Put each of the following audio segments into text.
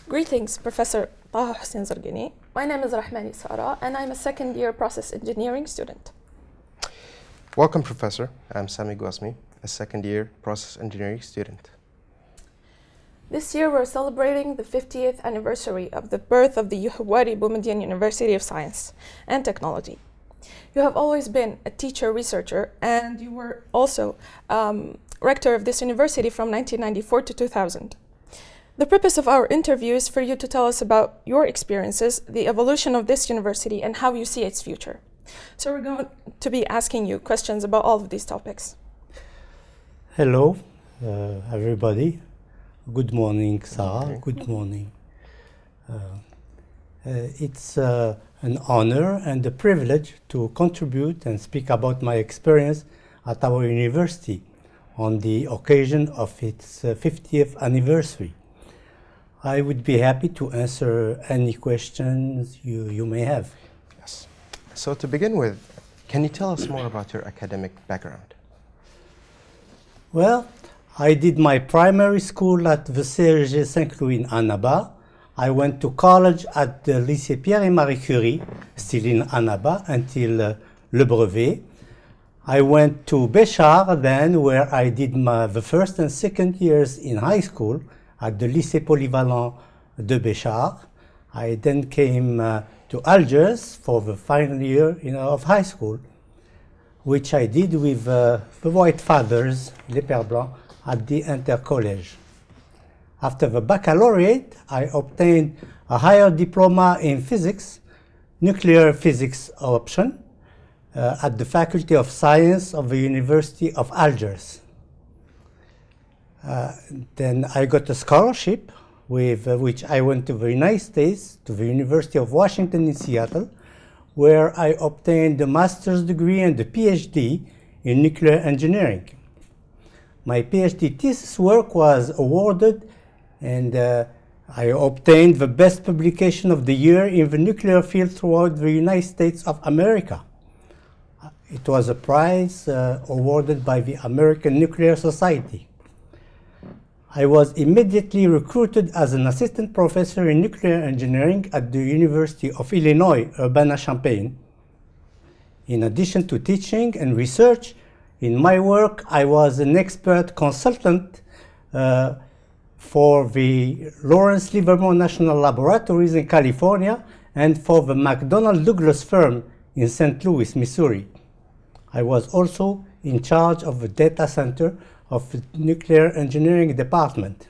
Greetings, Professor Taha Houssine Zerguini. My name is Rahmani Sara, and I'm a second-year process engineering student. Welcome, Professor. I'm Sami Gwasmi, a second-year process engineering student. This year, we're celebrating the 50th anniversary of the birth of the Houari Boumediene University of Science and Technology. You have always been a teacher-researcher, and you were also rector of this university from 1994 to 2000. The purpose of our interview is for you to tell us about your experiences, the evolution of this university, and how you see its future. So we're going to be asking you questions about all of these topics. Hello, everybody. Good morning, Sarah. Good morning. It's an honor and a privilege to contribute and speak about my experience at our university on the occasion of its 50th anniversary. I would be happy to answer any questions you may have. Yes. So to begin with, can you tell us more about your academic background? Well, I did my primary school at the CRG Saint-Louis in Annaba. I went to college at the Lycée Pierre et Marie Curie, still in Annaba, until Le Brevet. I went to Béchar then, where I did the first and second years in high school at the Lycée Polyvalent de Béchar. I then came to Algiers for the final year of high school, which I did with the White Fathers, les Pères Blancs, at the Intercollege. After the baccalaureate, I obtained a higher diploma in physics, nuclear physics option, at the Faculty of Science of the University of Algiers. Then I got a scholarship with which I went to the United States, to the University of Washington in Seattle, where I obtained a master's degree and a PhD in nuclear engineering. My PhD thesis work was awarded, and I obtained the best publication of the year in the nuclear field throughout the United States of America. It was a prize awarded by the American Nuclear Society. I was immediately recruited as an assistant professor in nuclear engineering at the University of Illinois, Urbana-Champaign. In addition to teaching and research, in my work, I was an expert consultant for the Lawrence Livermore National Laboratories in California and for the McDonnell Douglas firm in St. Louis, Missouri. I was also in charge of the data center of the nuclear engineering department.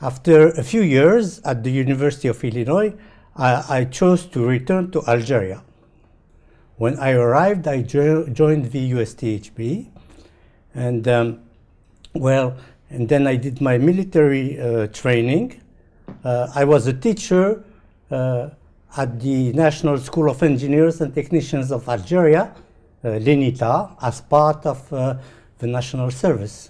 After a few years at the University of Illinois, I chose to return to Algeria. When I arrived, I joined the USTHB, and then I did my military training. I was a teacher at the National School of Engineers and Technicians of Algeria, l'ENITA, as part of the National Service.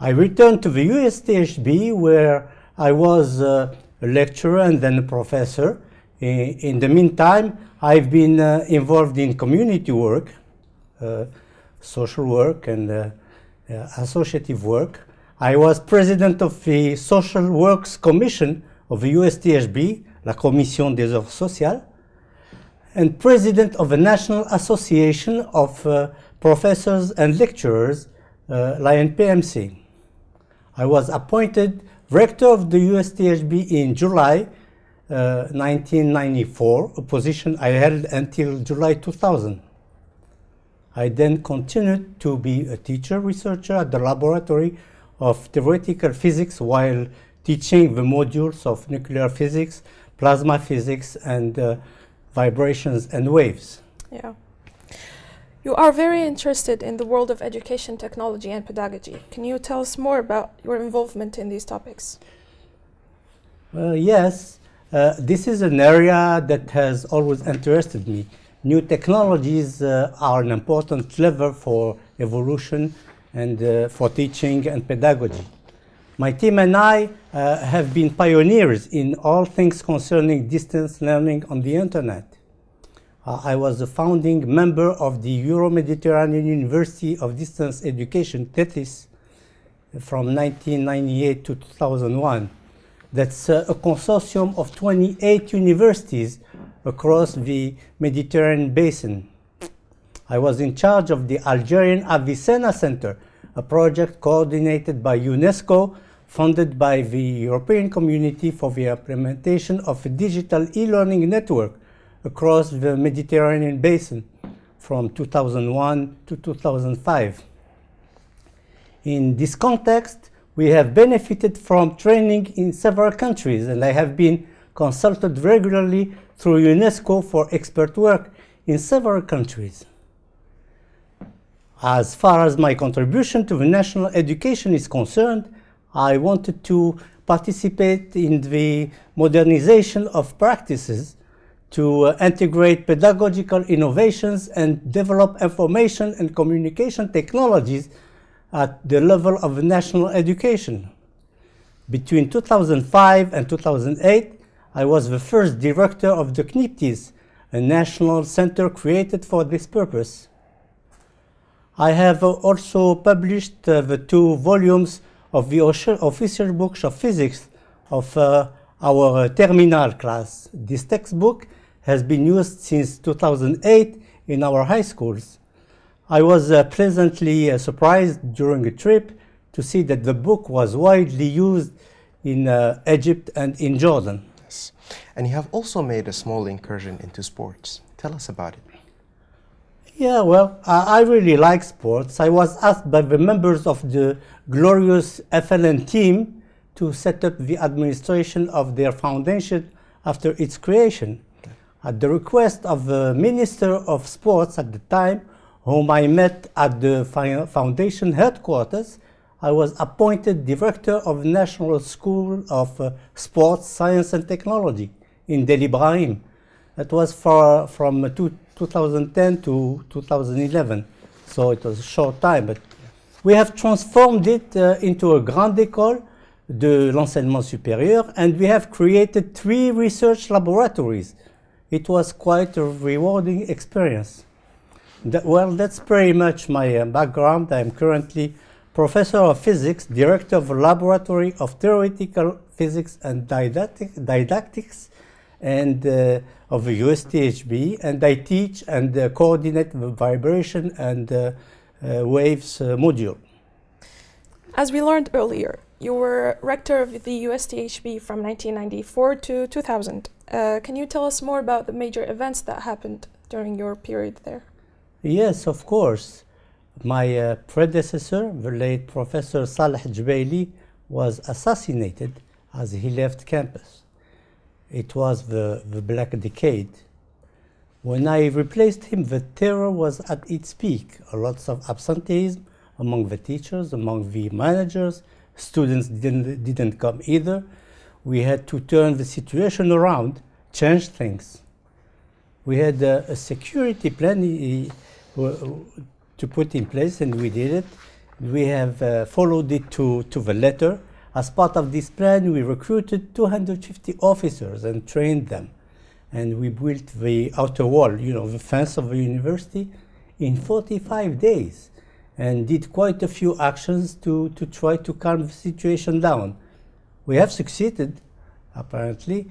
I returned to the USTHB, where I was a lecturer and then a professor. In the meantime, I've been involved in community work, social work and associative work. I was president of the Social Works Commission of the USTHB, la Commission des Œuvres Sociales, and president of the National Association of Professors and Lecturers, l'ANPMC. I was appointed rector of the USTHB in July 1994, a position I held until July 2000. I then continued to be a teacher-researcher at the Laboratory of Theoretical Physics while teaching the modules of nuclear physics, plasma physics, and vibrations and waves. Yeah. You are very interested in the world of education, technology, and pedagogy. Can you tell us more about your involvement in these topics? Yes. This is an area that has always interested me. New technologies are an important lever for evolution and for teaching and pedagogy. My team and I have been pioneers in all things concerning distance learning on the internet. I was a founding member of the Euro-Mediterranean University of Distance Education, TETIS, from 1998 to 2001. That's a consortium of 28 universities across the Mediterranean basin. I was in charge of the Algerian Avicenna Center, a project coordinated by UNESCO, funded by the European Community for the implementation of a digital e-learning network across the Mediterranean basin from 2001 to 2005. In this context, we have benefited from training in several countries, and I have been consulted regularly through UNESCO for expert work in several countries. As far as my contribution to the national education is concerned, I wanted to participate in the modernization of practices to integrate pedagogical innovations and develop information and communication technologies at the level of national education. Between 2005 and 2008, I was the first director of the CNIPTIS, a national center created for this purpose. I have also published the 2 volumes of the official books of physics of our terminal class. This textbook has been used since 2008 in our high schools. I was pleasantly surprised during a trip to see that the book was widely used in Egypt and in Jordan. Yes. And you have also made a small incursion into sports. Tell us about it. Yeah, well, I really like sports. I was asked by the members of the glorious FLN team to set up the administration of their foundation after its creation. At the request of the Minister of Sports at the time, whom I met at the foundation headquarters, I was appointed director of the National School of Sports, Science and Technology in Del Ibrahim. That was from 2010 to 2011, so it was a short time. But we have transformed it into a grande école de l'enseignement supérieur, and we have created 3 research laboratories. It was quite a rewarding experience. Well, that's pretty much my background. I'm currently professor of physics, director of a laboratory of theoretical physics and didactics, and of the USTHB, and I teach and coordinate the vibration and waves module. As we learned earlier, you were rector of the USTHB from 1994 to 2000. Can you tell us more about the major events that happened during your period there? Yes, of course. My predecessor, the late Professor Saleh Jbaili, was assassinated as he left campus. It was the Black Decade. When I replaced him, the terror was at its peak. Lots of absenteeism among the teachers, among the managers. Students didn't come either. We had to turn the situation around, change things. We had a security plan to put in place, and we did it. We have followed it to the letter. As part of this plan, we recruited 250 officers and trained them. And we built the outer wall, the fence of the university, in 45 days, and did quite a few actions to try to calm the situation down. We have succeeded, apparently.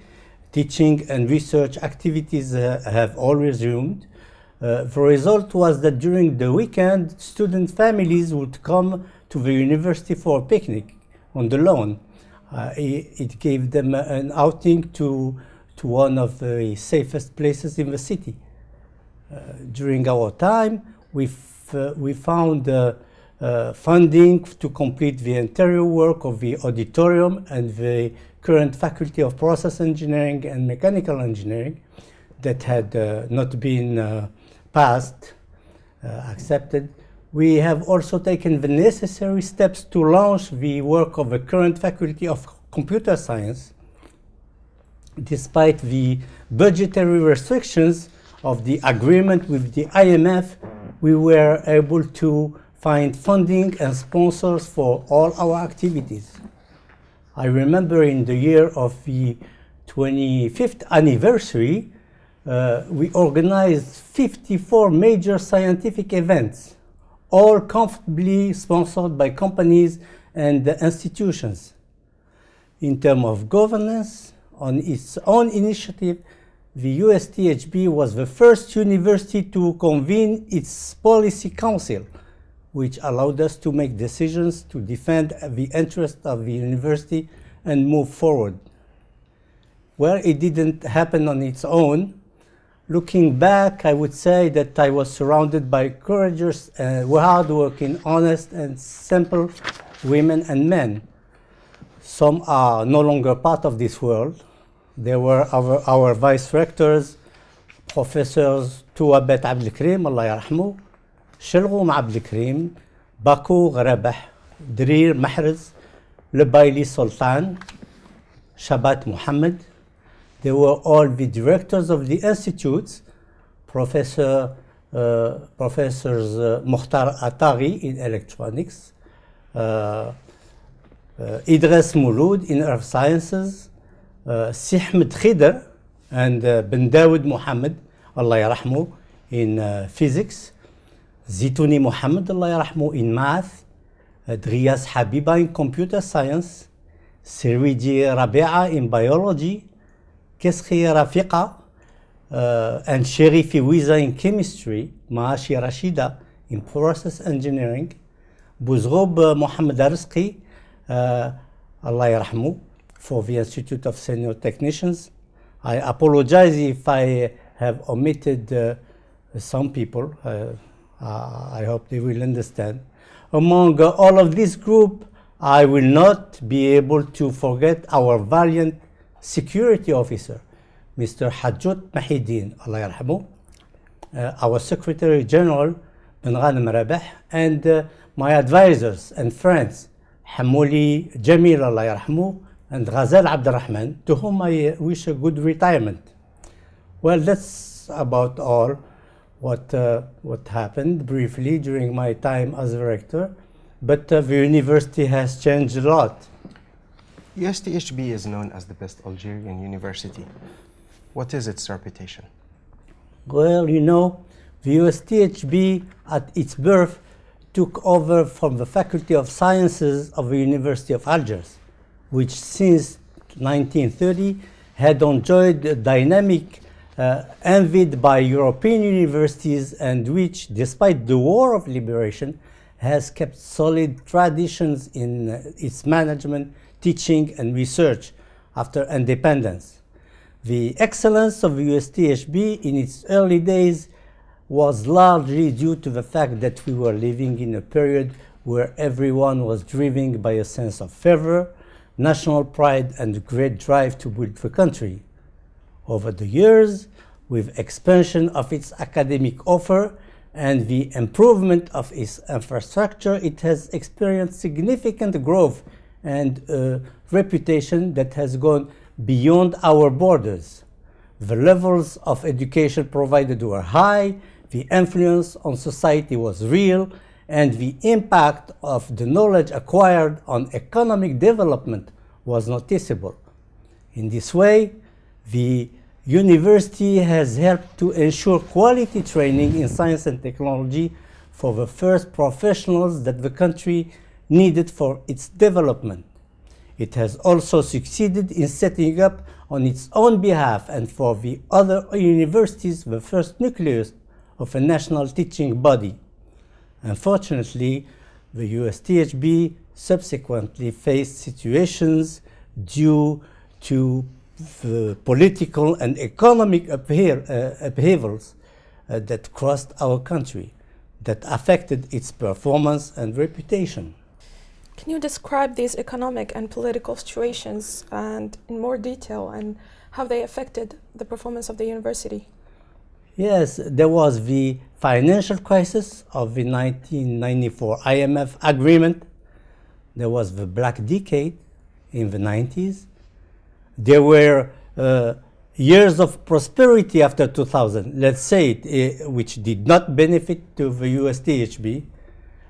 Teaching and research activities have all resumed. The result was that during the weekend, student families would come to the university for a picnic on the lawn. It gave them an outing to one of the safest places in the city. During our time, we found funding to complete the interior work of the auditorium and the current Faculty of Process Engineering and Mechanical Engineering that had not been accepted. We have also taken the necessary steps to launch the work of the current Faculty of Computer Science. Despite the budgetary restrictions of the agreement with the IMF, we were able to find funding and sponsors for all our activities. I remember in the year of the 25th anniversary, we organized 54 major scientific events, all comfortably sponsored by companies and the institutions. In terms of governance, on its own initiative, the USTHB was the first university to convene its policy council, which allowed us to make decisions to defend the interests of the university and move forward. Well, it didn't happen on its own. Looking back, I would say that I was surrounded by courageous, hardworking, honest, and simple women and men. Some are no longer part of this world. They were our vice rectors, professors Touabet Abdelkrim, Allah yarhamou, Shelghoum Abdelkrim, Bakou Rabah, Drir Mahrez, Lebaili Sultan, Shabat Muhammad. They were all the directors of the institutes, professors Mukhtar Atari in electronics, Idris Mouloud in earth sciences, Sihmed Khidr and Ben Dawood Muhammad, Allah yarahmu, in physics, Zitouni Muhammad, Allah yarahmu, in math, Driyas Habiba in computer science, Sirwiji Rabia in biology, Keskhi Rafiqa and Sherifi Wiza in chemistry, Maashi Rashida in process engineering, Bouzroub Mohamed Arzqi, Allah yarahmu, for the Institute of Senior Technicians. I apologize if I have omitted some people. I hope they will understand. Among all of this group, I will not be able to forget our valiant security officer, Mr. Hajjot Mahidin, Allah yarhamu, our Secretary General, Ben Ghanem Rabah, and my advisors and friends, Hamouli Jamil, Allah yarhamu, and Ghazal Abdurrahman, to whom I wish a good retirement. Well, that's about all what happened briefly during my time as a rector, but the university has changed a lot. USTHB is known as the best Algerian university. What is its reputation? Well, you know, the USTHB at its birth took over from the Faculty of Sciences of the University of Algiers, which since 1930 had enjoyed a dynamic envied by European universities, and which, despite the War of Liberation, has kept solid traditions in its management, teaching, and research after independence. The excellence of USTHB in its early days was largely due to the fact that we were living in a period where everyone was driven by a sense of fervor, national pride, and a great drive to build the country. Over the years, with expansion of its academic offer and the improvement of its infrastructure, it has experienced significant growth and a reputation that has gone beyond our borders. The levels of education provided were high, the influence on society was real, and the impact of the knowledge acquired on economic development was noticeable. In this way, the university has helped to ensure quality training in science and technology for the first professionals that the country needed for its development. It has also succeeded in setting up on its own behalf and for the other universities the first nucleus of a national teaching body. Unfortunately, the USTHB subsequently faced situations due to the political and economic upheavals that crossed our country, that affected its performance and reputation. Can you describe these economic and political situations and in more detail and how they affected the performance of the university? Yes, there was the financial crisis of the 1994 IMF agreement. There was the Black Decade in the 90s. There were years of prosperity after 2000, let's say it, which did not benefit to the USTHB.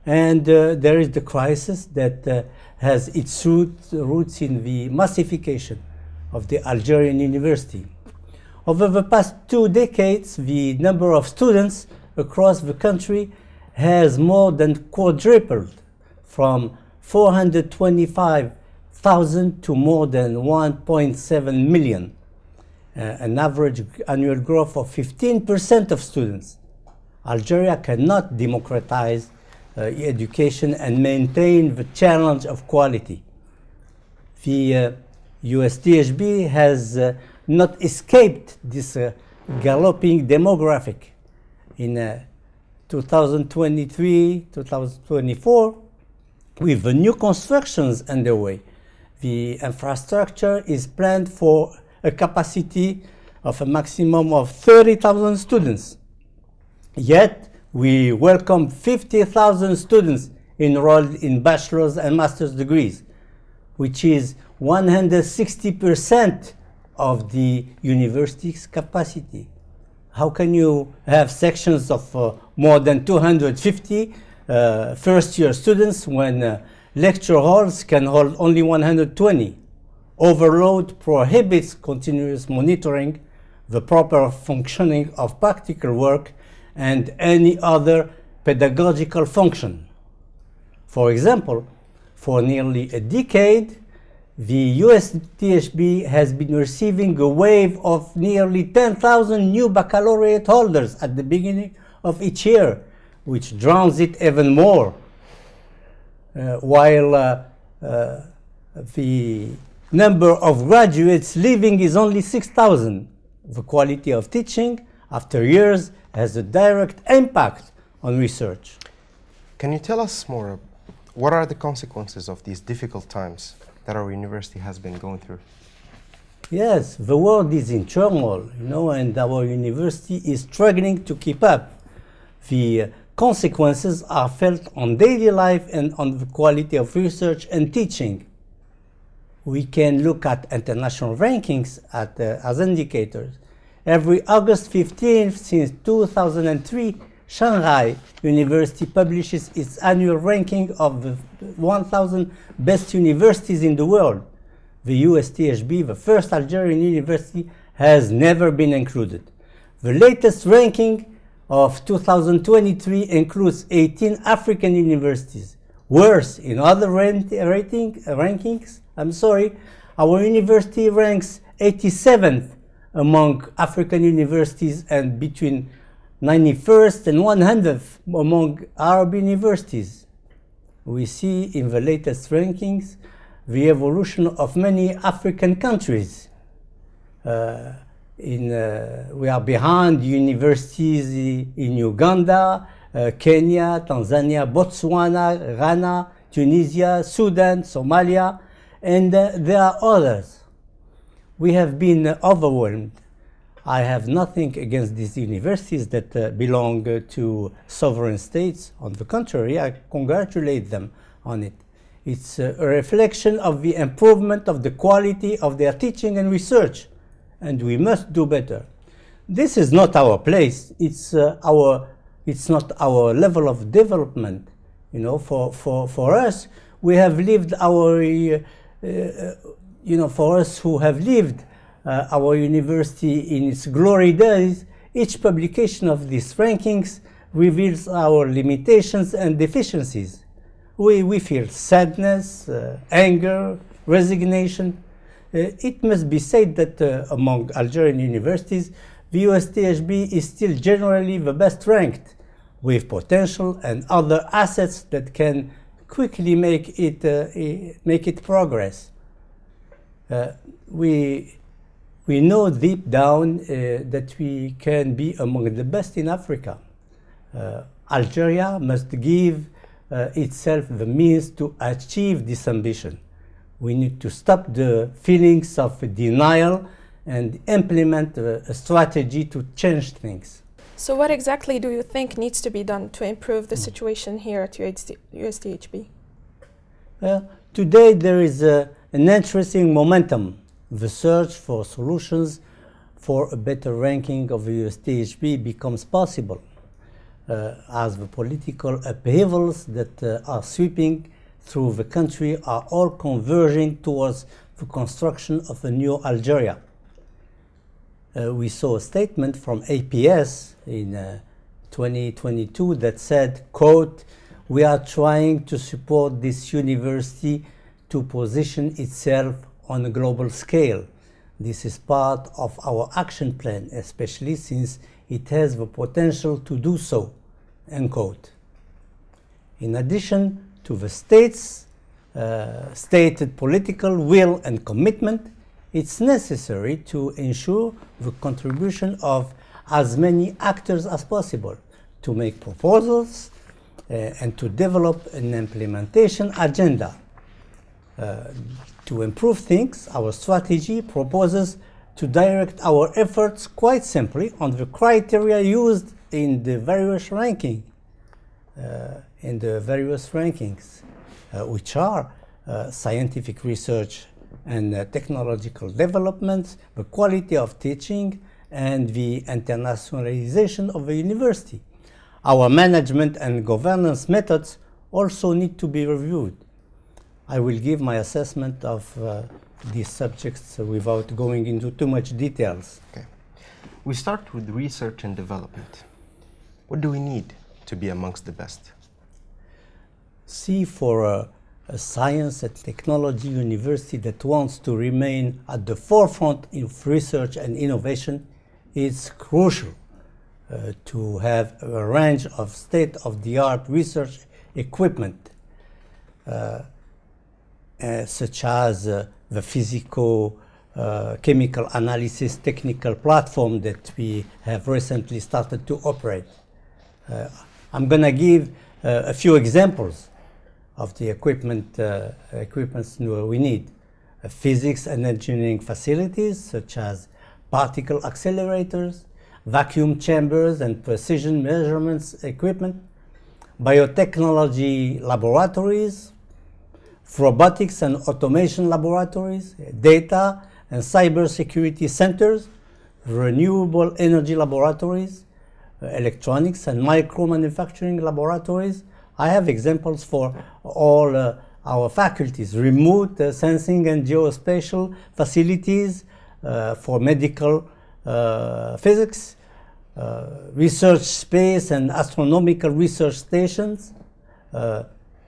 And there is the crisis that has its roots in the massification of the Algerian university. Over the past 2 decades, the number of students across the country has more than quadrupled, from 425,000 to more than 1.7 million, an average annual growth of 15% of students. Algeria cannot democratize education and maintain the challenge of quality. The USTHB has not escaped this galloping demographic. In 2023-2024, with the new constructions underway, the infrastructure is planned for a capacity of a maximum of 30,000 students. Yet, we welcome 50,000 students enrolled in bachelor's and master's degrees, which is 160% of the university's capacity. How can you have sections of more than 250 first-year students when lecture halls can hold only 120? Overload prohibits continuous monitoring, the proper functioning of practical work, and any other pedagogical function. For example, for nearly a decade, the USTHB has been receiving a wave of nearly 10,000 new baccalaureate holders at the beginning of each year, which drowns it even more. While the number of graduates leaving is only 6,000, the quality of teaching after years has a direct impact on research. Can you tell us more? What are the consequences of these difficult times that our university has been going through? Yes, the world is in turmoil, and our university is struggling to keep up. The consequences are felt on daily life and on the quality of research and teaching. We can look at international rankings as indicators. Every August 15th since 2003, Shanghai University publishes its annual ranking of the 1,000 best universities in the world. The USTHB, the first Algerian university, has never been included. The latest ranking of 2023 includes 18 African universities. Worse, in other rankings, our university ranks 87th among African universities and between 91st and 100th among Arab universities. We see in the latest rankings the evolution of many African countries. We are behind universities in Uganda, Kenya, Tanzania, Botswana, Ghana, Tunisia, Sudan, Somalia, and there are others. We have been overwhelmed. I have nothing against these universities that belong to sovereign states. On the contrary, I congratulate them on it. It's a reflection of the improvement of the quality of their teaching and research, and we must do better. This is not our place. It's not our level of development. For us, we have lived for us who have lived our university in its glory days, each publication of these rankings reveals our limitations and deficiencies. We feel sadness, anger, resignation. It must be said that among Algerian universities, the USTHB is still generally the best ranked, with potential and other assets that can quickly make it progress. We know deep down that we can be among the best in Africa. Algeria must give itself the means to achieve this ambition. We need to stop the feelings of denial and implement a strategy to change things. So what exactly do you think needs to be done to improve the situation here at USTHB? Today there is an interesting momentum. The search for solutions for a better ranking of the USTHB becomes possible as the political upheavals that are sweeping through the country are all converging towards the construction of a new Algeria. We saw a statement from APS in 2022 that said, quote, we are trying to support this university to position itself on a global scale. This is part of our action plan, especially since it has the potential to do so, end quote. In addition to the state's stated political will and commitment, it's necessary to ensure the contribution of as many actors as possible to make proposals and to develop an implementation agenda. To improve things, our strategy proposes to direct our efforts quite simply on the criteria used in the various rankings, which are scientific research and technological development, the quality of teaching, and the internationalization of the university. Our management and governance methods also need to be reviewed. I will give my assessment of these subjects without going into too much details. Okay. We start with research and development. What do we need to be amongst the best? See, for a science and technology university that wants to remain at the forefront of research and innovation, it's crucial to have a range of state-of-the-art research equipment, such as the physico-chemical analysis technical platform that we have recently started to operate. I'm going to give a few examples of the equipments we need. Physics and engineering facilities, such as particle accelerators, vacuum chambers and precision measurements equipment, biotechnology laboratories, robotics and automation laboratories, data and cybersecurity centers, renewable energy laboratories, electronics and micro-manufacturing laboratories. I have examples for all our faculties: remote sensing and geospatial facilities for medical physics, research space and astronomical research stations,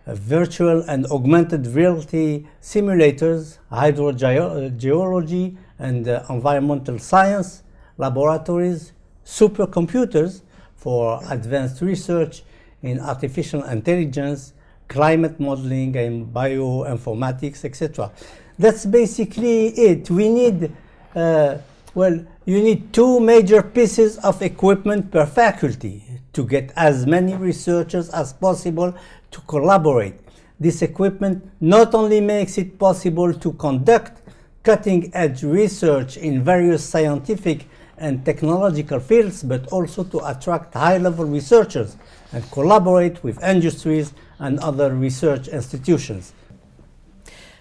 virtual and augmented reality simulators, hydrogeology and environmental science laboratories, supercomputers for advanced research in artificial intelligence, climate modeling and bioinformatics, etc. That's basically it. We need, you need 2 major pieces of equipment per faculty to get as many researchers as possible to collaborate. This equipment not only makes it possible to conduct cutting-edge research in various scientific and technological fields, but also to attract high-level researchers and collaborate with industries and other research institutions.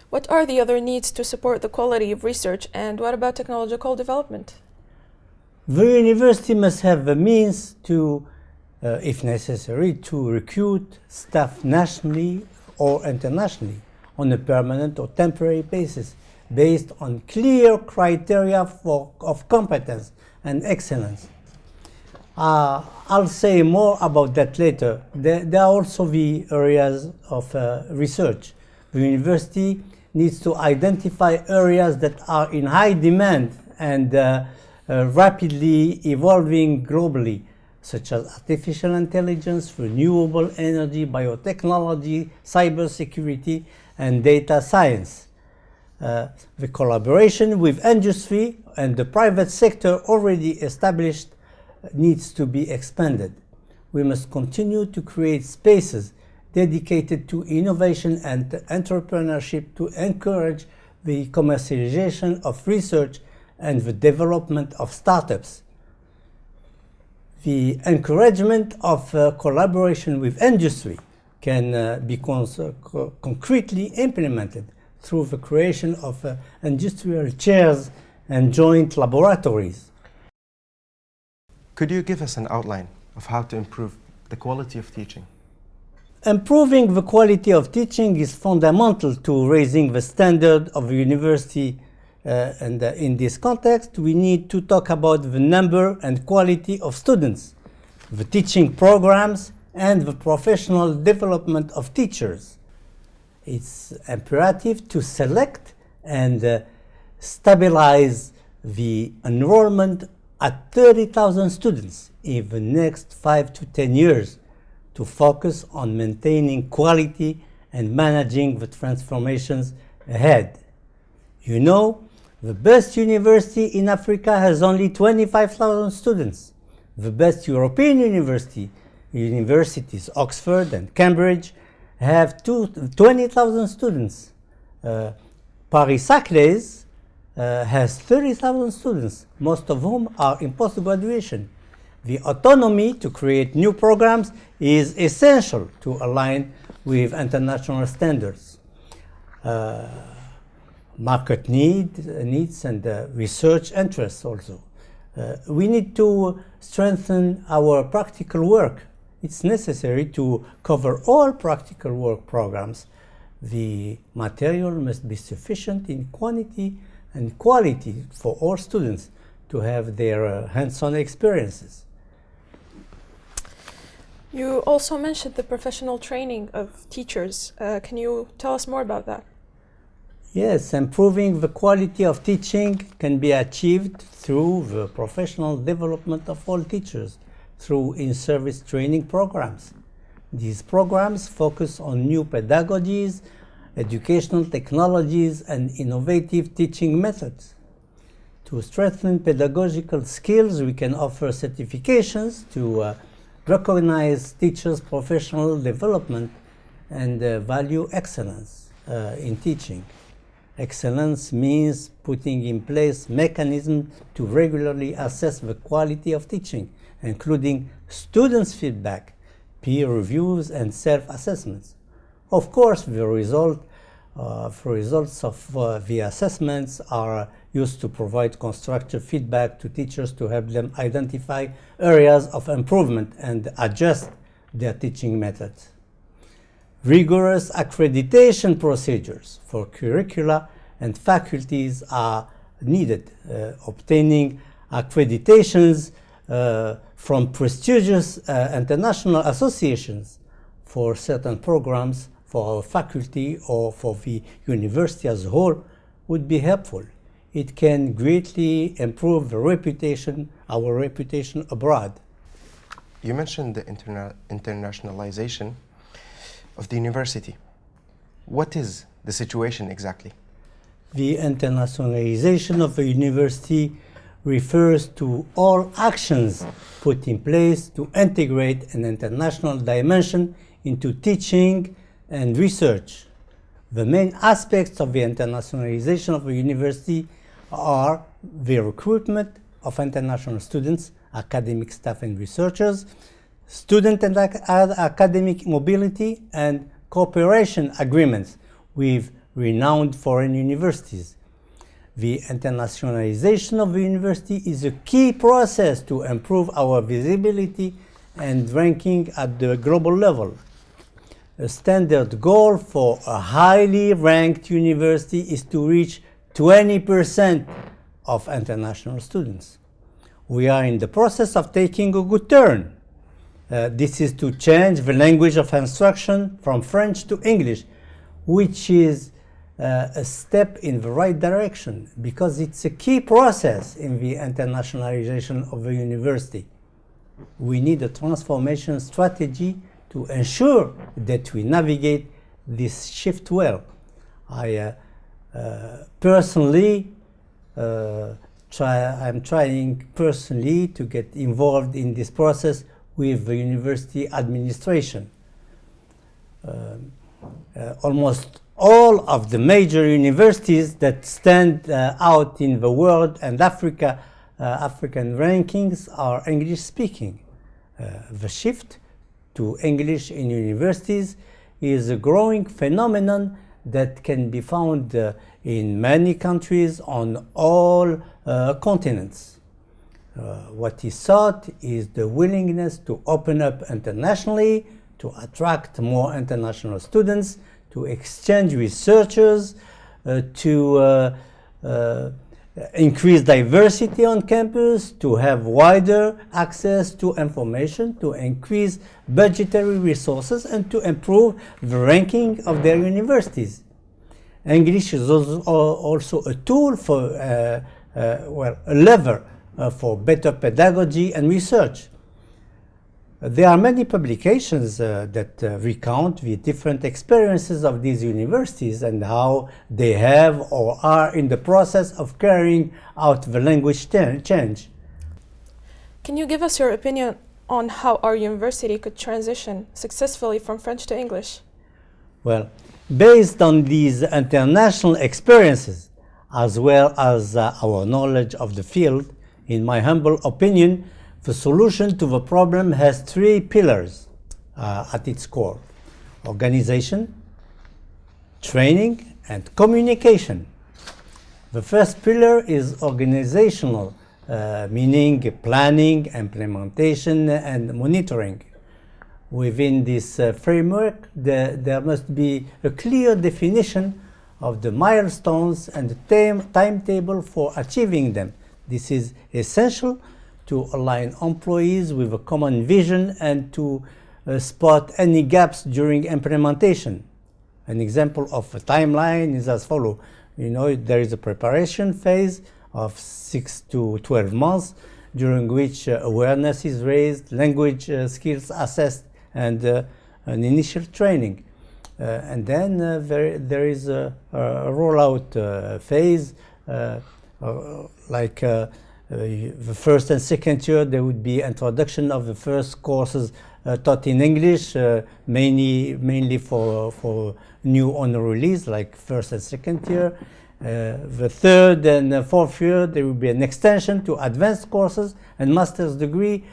What are the other needs to support the quality of research, and what about technological development? The university must have the means to, if necessary, to recruit staff nationally or internationally on a permanent or temporary basis, based on clear criteria of competence and excellence. I'll say more about that later. There are also the areas of research. The university needs to identify areas that are in high demand and rapidly evolving globally, such as artificial intelligence, renewable energy, biotechnology, cybersecurity, and data science. The collaboration with industry and the private sector already established needs to be expanded. We must continue to create spaces dedicated to innovation and entrepreneurship to encourage the commercialization of research and the development of startups. The encouragement of collaboration with industry can be concretely implemented through the creation of industrial chairs and joint laboratories. Could you give us an outline of how to improve the quality of teaching? Improving the quality of teaching is fundamental to raising the standard of the university, and in this context, we need to talk about the number and quality of students, the teaching programs, and the professional development of teachers. It's imperative to select and stabilize the enrollment at 30,000 students in the next 5 to 10 years to focus on maintaining quality and managing the transformations ahead. You know, the best university in Africa has only 25,000 students. The best European universities, Oxford and Cambridge, have 20,000 students. Paris-Saclay has 30,000 students, most of whom are in post-graduation. The autonomy to create new programs is essential to align with international standards. Market needs and research interests also. We need to strengthen our practical work. It's necessary to cover all practical work programs. The material must be sufficient in quantity and quality for all students to have their hands-on experiences. You also mentioned the professional training of teachers. Can you tell us more about that? Yes, improving the quality of teaching can be achieved through the professional development of all teachers, through in-service training programs. These programs focus on new pedagogies, educational technologies, and innovative teaching methods. To strengthen pedagogical skills, we can offer certifications to recognize teachers' professional development and value excellence in teaching. Excellence means putting in place mechanisms to regularly assess the quality of teaching, including students' feedback, peer reviews, and self-assessments. Of course, the results of the assessments are used to provide constructive feedback to teachers to help them identify areas of improvement and adjust their teaching methods. Rigorous accreditation procedures for curricula and faculties are needed. Obtaining accreditations from prestigious international associations for certain programs for our faculty or for the university as a whole would be helpful. It can greatly improve the reputation, our reputation abroad. You mentioned the internationalization of the university. What is the situation exactly? The internationalization of a university refers to all actions put in place to integrate an international dimension into teaching and research. The main aspects of the internationalization of a university are the recruitment of international students, academic staff and researchers, student and academic mobility, and cooperation agreements with renowned foreign universities. The internationalization of the university is a key process to improve our visibility and ranking at the global level. A standard goal for a highly ranked university is to reach 20% of international students. We are in the process of taking a good turn. This is to change the language of instruction from French to English, which is a step in the right direction because it's a key process in the internationalization of the university. We need a transformation strategy to ensure that we navigate this shift well. I personally, I'm trying personally to get involved in this process with the university administration. Almost all of the major universities that stand out in the world and African rankings are English speaking. The shift to English in universities is a growing phenomenon that can be found in many countries on all continents. What is sought is the willingness to open up internationally, to attract more international students, to exchange researchers, to increase diversity on campus, to have wider access to information, to increase budgetary resources, and to improve the ranking of their universities. English is also a tool for, well, a lever for better pedagogy and research. There are many publications that recount the different experiences of these universities and how they have or are in the process of carrying out the language change. Can you give us your opinion on how our university could transition successfully from French to English? Well, based on these international experiences, as well as our knowledge of the field, in my humble opinion, the solution to the problem has three pillars at its core: organization, training, and communication. The first pillar is organizational, meaning planning, implementation, and monitoring. Within this framework, there must be a clear definition of the milestones and the timetable for achieving them. This is essential to align employees with a common vision and to spot any gaps during implementation. An example of a timeline is as follows. You know, there is a preparation phase of 6 to 12 months, during which awareness is raised, language skills assessed, and an initial training. And then there is a rollout phase, the first and second year there would be introduction of the first courses taught in English, mainly for new honorees like first and second year. The third and fourth year there will be an extension to advanced courses and master's degree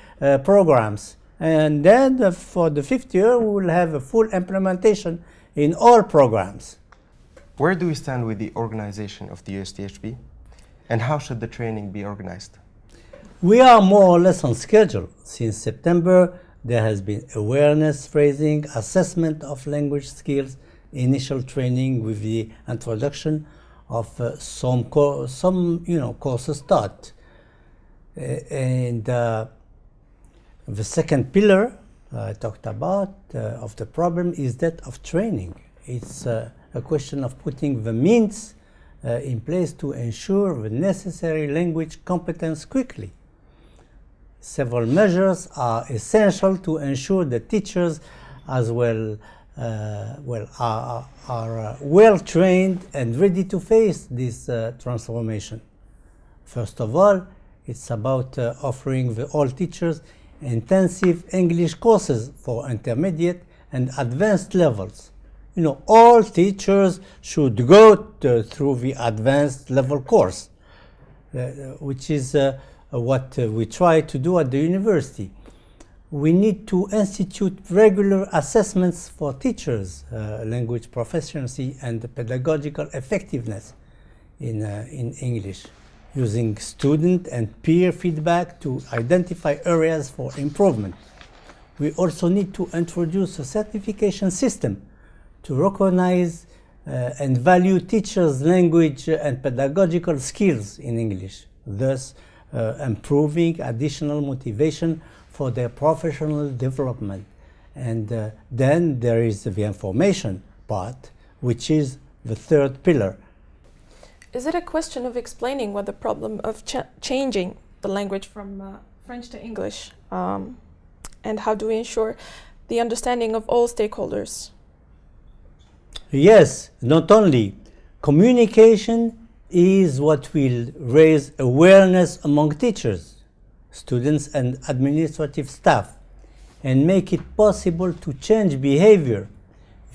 programs. And then for the fifth year we will have a full implementation in all programs. Where do we stand with the organization of the USTHB? And how should the training be organized? We are more or less on schedule. Since September, there has been awareness raising, assessment of language skills, initial training with the introduction of some courses taught. And the second pillar I talked about of the problem is that of training. It's a question of putting the means in place to ensure the necessary language competence quickly. Several measures are essential to ensure that teachers as well are well trained and ready to face this transformation. First of all, it's about offering all teachers intensive English courses for intermediate and advanced levels. You know, all teachers should go through the advanced level course, which is what we try to do at the university. We need to institute regular assessments for teachers, language proficiency and pedagogical effectiveness in English, using student and peer feedback to identify areas for improvement. We also need to introduce a certification system to recognize and value teachers' language and pedagogical skills in English, thus improving additional motivation for their professional development. And then there is the information part, which is the third pillar. Is it a question of explaining what the problem of changing the language from French to English? And how do we ensure the understanding of all stakeholders? Yes, not only. Communication is what will raise awareness among teachers, students and administrative staff and make it possible to change behavior.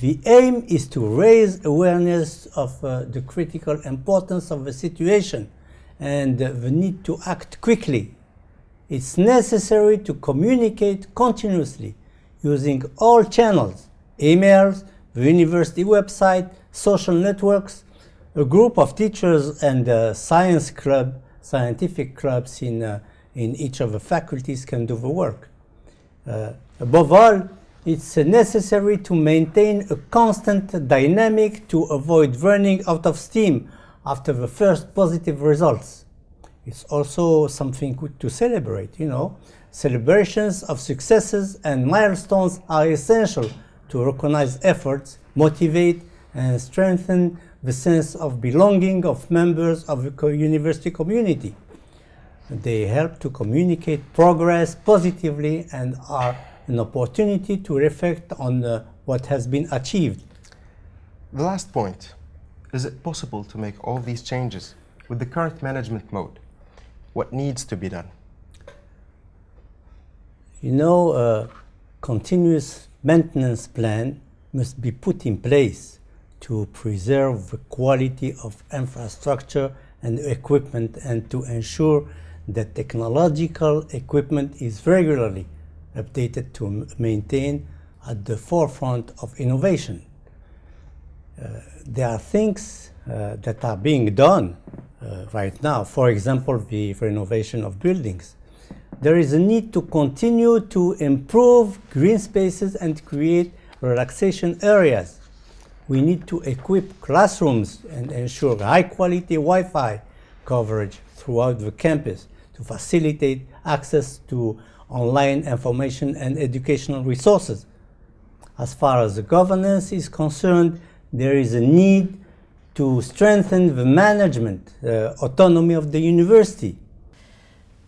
The aim is to raise awareness of the critical importance of the situation and the need to act quickly. It's necessary to communicate continuously using all channels, emails, the university website, social networks. A group of teachers and scientific clubs in each of the faculties can do the work. Above all, it's necessary to maintain a constant dynamic to avoid running out of steam after the first positive results. It's also something good to celebrate, you know. Celebrations of successes and milestones are essential to recognize efforts, motivate, and strengthen the sense of belonging of members of the university community. They help to communicate progress positively and are an opportunity to reflect on what has been achieved. The last point, is it possible to make all these changes with the current management mode? What needs to be done? You know, a continuous maintenance plan must be put in place to preserve the quality of infrastructure and equipment and to ensure that technological equipment is regularly updated to maintain at the forefront of innovation. There are things that are being done right now. For example, the renovation of buildings. There is a need to continue to improve green spaces and create relaxation areas. We need to equip classrooms and ensure high-quality Wi-Fi coverage throughout the campus to facilitate access to online information and educational resources. As far as the governance is concerned, there is a need to strengthen the management autonomy of the university.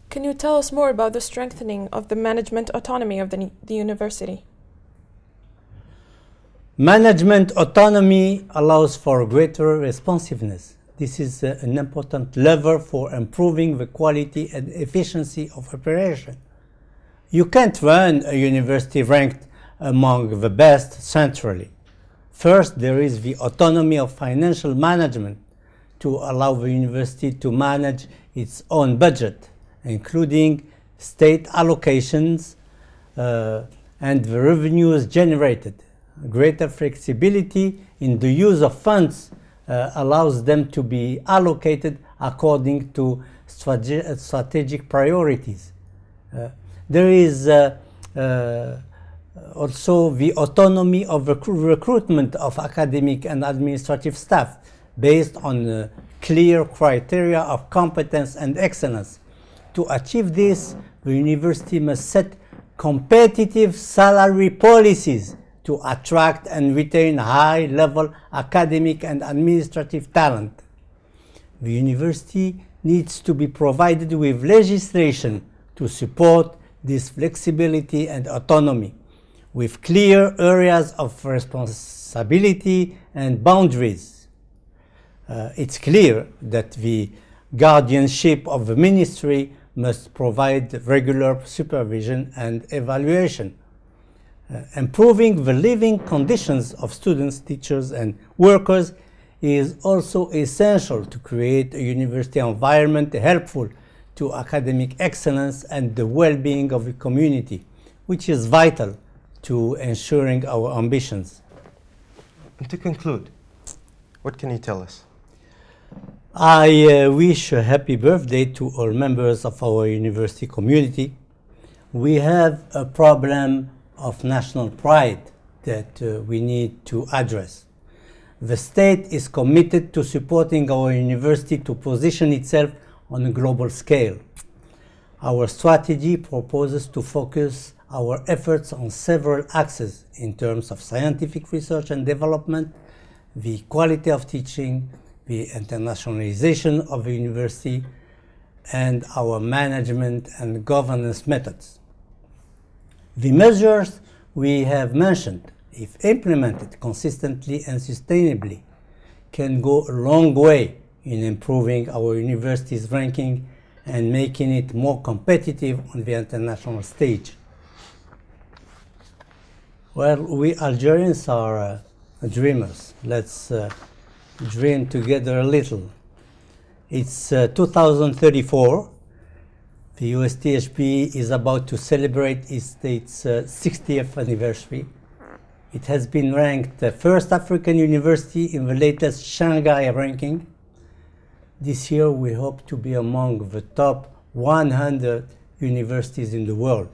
Can you tell us more about the strengthening of the management autonomy of the university? Management autonomy allows for greater responsiveness. This is an important lever for improving the quality and efficiency of operation. You can't run a university ranked among the best centrally. First, there is the autonomy of financial management to allow the university to manage its own budget, including state allocations and the revenues generated. Greater flexibility in the use of funds allows them to be allocated according to strategic priorities. There is also the autonomy of recruitment of academic and administrative staff based on clear criteria of competence and excellence. To achieve this, the university must set competitive salary policies to attract and retain high-level academic and administrative talent. The university needs to be provided with legislation to support this flexibility and autonomy, with clear areas of responsibility and boundaries. It's clear that the guardianship of the ministry must provide regular supervision and evaluation. Improving the living conditions of students, teachers, and workers is also essential to create a university environment helpful to academic excellence and the well-being of the community, which is vital to ensuring our ambitions. And to conclude, what can you tell us? I wish a happy birthday to all members of our university community. We have a problem of national pride that we need to address. The state is committed to supporting our university to position itself on a global scale. Our strategy proposes to focus our efforts on several axes in terms of scientific research and development, the quality of teaching, the internationalization of the university, and our management and governance methods. The measures we have mentioned, if implemented consistently and sustainably, can go a long way in improving our university's ranking and making it more competitive on the international stage. Well, we Algerians are dreamers. Let's dream together a little. It's 2034. The USTHB is about to celebrate its 60th anniversary. It has been ranked the first African university in the latest Shanghai ranking. This year we hope to be among the top 100 universities in the world.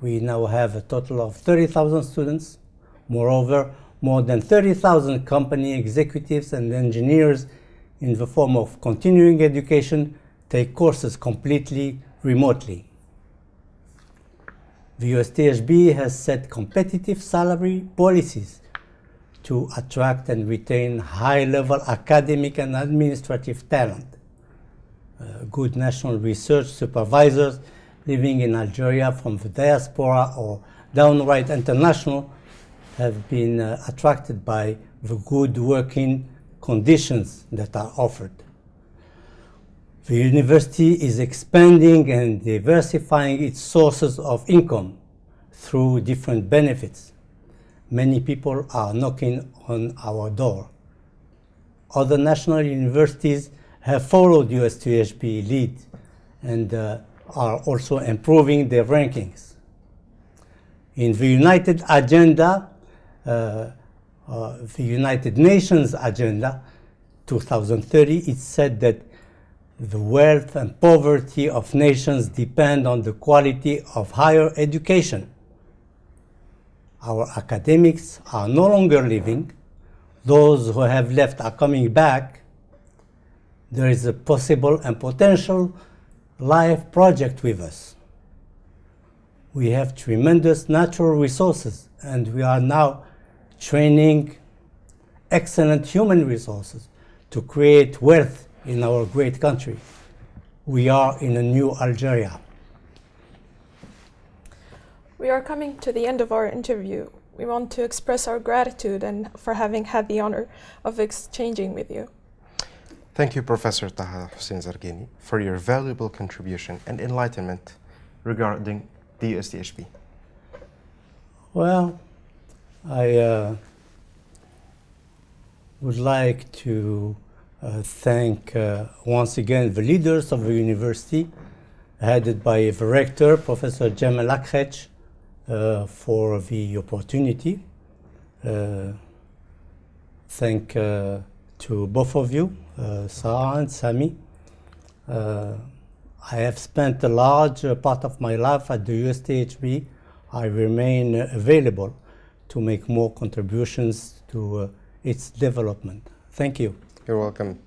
We now have a total of 30,000 students. Moreover, more than 30,000 company executives and engineers in the form of continuing education take courses completely remotely. The USTHB has set competitive salary policies to attract and retain high-level academic and administrative talent. Good national research supervisors living in Algeria from the diaspora or downright international have been attracted by the good working conditions that are offered. The university is expanding and diversifying its sources of income through different benefits. Many people are knocking on our door. Other national universities have followed USTHB lead and are also improving their rankings. In the United Agenda, the United Nations Agenda 2030, it said that the wealth and poverty of nations depend on the quality of higher education. Our academics are no longer living. Those who have left are coming back. There is a possible and potential life project with us. We have tremendous natural resources, and we are now training excellent human resources to create wealth in our great country. We are in a new Algeria. We are coming to the end of our interview. We want to express our gratitude and for having had the honor of exchanging with you. Thank you, Professor Taha Houssine Zerguini, for your valuable contribution and enlightenment regarding the USTHB. Well, I would like to thank once again the leaders of the university, headed by the rector, Professor Jamal Akhech, for the opportunity. Thank to both of you, Sarah and Sami. I have spent a large part of my life at the USTHB. I remain available to make more contributions to its development. Thank you. You're welcome.